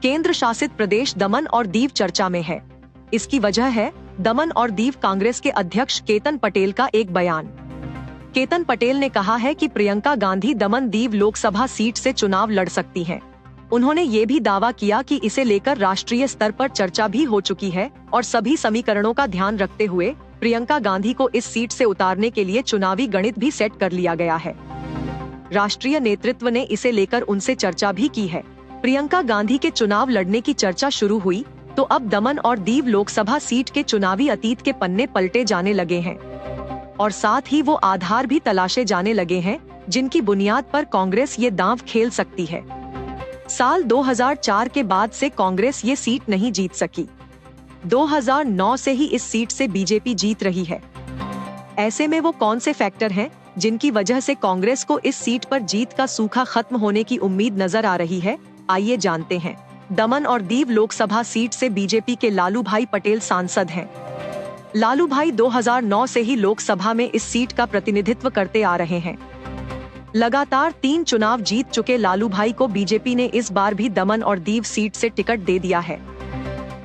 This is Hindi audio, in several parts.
केंद्र शासित प्रदेश दमन और दीव चर्चा में है। इसकी वजह है दमन और दीव कांग्रेस के अध्यक्ष केतन पटेल का एक बयान। केतन पटेल ने कहा है कि प्रियंका गांधी दमन दीव लोकसभा सीट से चुनाव लड़ सकती हैं। उन्होंने ये भी दावा किया कि इसे लेकर राष्ट्रीय स्तर पर चर्चा भी हो चुकी है और सभी समीकरणों का ध्यान रखते हुए प्रियंका गांधी को इस सीट से उतारने के लिए चुनावी गणित भी सेट कर लिया गया है। राष्ट्रीय नेतृत्व ने इसे लेकर उनसे चर्चा भी की है। प्रियंका गांधी के चुनाव लड़ने की चर्चा शुरू हुई तो अब दमन और दीव लोकसभा सीट के चुनावी अतीत के पन्ने पलटे जाने लगे हैं और साथ ही वो आधार भी तलाशे जाने लगे हैं जिनकी बुनियाद पर कांग्रेस ये दांव खेल सकती है। साल 2004 के बाद से कांग्रेस ये सीट नहीं जीत सकी। 2009 से ही इस सीट से बीजेपी जीत रही है। ऐसे में वो कौन से फैक्टर हैं जिनकी वजह से कांग्रेस को इस सीट पर जीत का सूखा खत्म होने की उम्मीद नजर आ रही है, आइए जानते हैं। दमन और दीव लोकसभा सीट से बीजेपी के लालू भाई पटेल सांसद हैं। लालू भाई 2009 से ही लोकसभा में इस सीट का प्रतिनिधित्व करते आ रहे हैं। लगातार 3 चुनाव जीत चुके लालू भाई को बीजेपी ने इस बार भी दमन और दीव सीट से टिकट दे दिया है।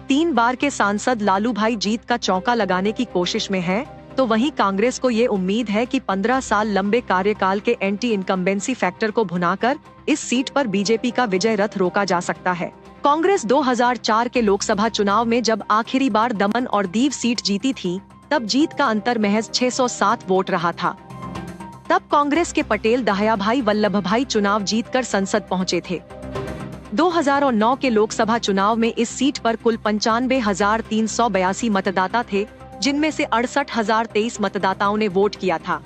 3 बार के सांसद लालू भाई जीत का चौका लगाने की कोशिश में हैं, तो वहीं कांग्रेस को ये उम्मीद है कि 15 साल लंबे कार्यकाल के एंटी इनकम्बेंसी फैक्टर को भुनाकर इस सीट पर बीजेपी का विजय रथ रोका जा सकता है। कांग्रेस 2004 के लोकसभा चुनाव में जब आखिरी बार दमन और दीव सीट जीती थी, तब जीत का अंतर महज 607 वोट रहा था। तब कांग्रेस के पटेल दहाया भाई वल्लभ भाई चुनाव जीतकर संसद पहुंचे थे। 2009 के लोकसभा चुनाव में इस सीट पर कुल 95,382 मतदाता थे, जिनमें से 68,023 मतदाताओं ने वोट किया था।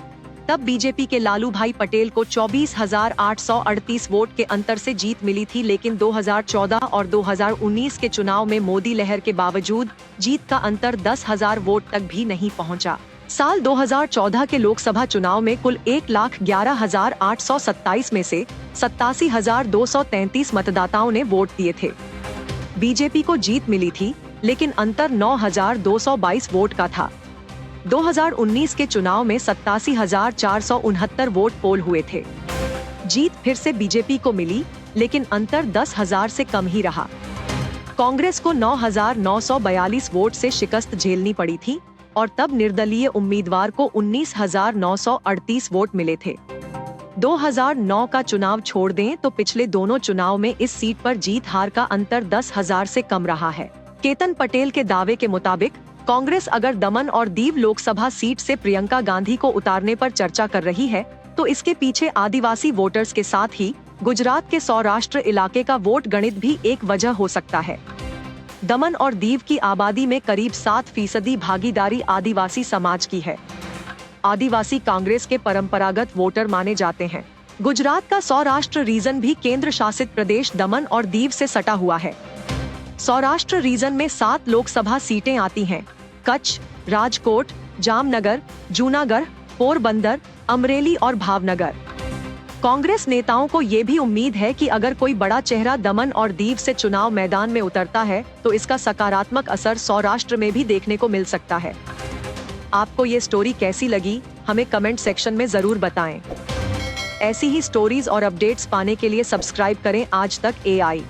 तब बीजेपी के लालू भाई पटेल को 24,838 वोट के अंतर से जीत मिली थी, लेकिन 2014 और 2019 के चुनाव में मोदी लहर के बावजूद जीत का अंतर 10,000 वोट तक भी नहीं पहुंचा। साल 2014 के लोकसभा चुनाव में कुल 1,11,827 में से 87,233 मतदाताओं ने वोट दिए थे। बीजेपी को जीत मिली थी, लेकिन अंतर 9,222 वोट का था। 2019 के चुनाव में 87,469 वोट पोल हुए थे। जीत फिर से बीजेपी को मिली, लेकिन अंतर 10,000 से कम ही रहा। कांग्रेस को 9,942 वोट से शिकस्त झेलनी पड़ी थी और तब निर्दलीय उम्मीदवार को 19,938 वोट मिले थे। 2009 का चुनाव छोड़ दें तो पिछले दोनों चुनाव में इस सीट पर जीत हार का अंतर 10,000 से कम रहा है। केतन पटेल के दावे के मुताबिक कांग्रेस अगर दमन और दीव लोकसभा सीट से प्रियंका गांधी को उतारने पर चर्चा कर रही है, तो इसके पीछे आदिवासी वोटर्स के साथ ही गुजरात के सौराष्ट्र इलाके का वोट गणित भी एक वजह हो सकता है। दमन और दीव की आबादी में करीब 7% भागीदारी आदिवासी समाज की है। आदिवासी कांग्रेस के परंपरागत वोटर माने जाते हैं। गुजरात का सौराष्ट्र रीजन भी केंद्र शासित प्रदेश दमन और दीव से सटा हुआ है। सौराष्ट्र रीजन में 7 लोकसभा सीटें आती हैं: कच्छ, राजकोट, जामनगर, जूनागढ़, पोरबंदर, अमरेली और भावनगर। कांग्रेस नेताओं को ये भी उम्मीद है कि अगर कोई बड़ा चेहरा दमन और दीव से चुनाव मैदान में उतरता है तो इसका सकारात्मक असर सौराष्ट्र में भी देखने को मिल सकता है। आपको ये स्टोरी कैसी लगी, हमें कमेंट सेक्शन में जरूर बताएं। ऐसी ही स्टोरीज और अपडेट्स पाने के लिए सब्सक्राइब करें आज तक AI।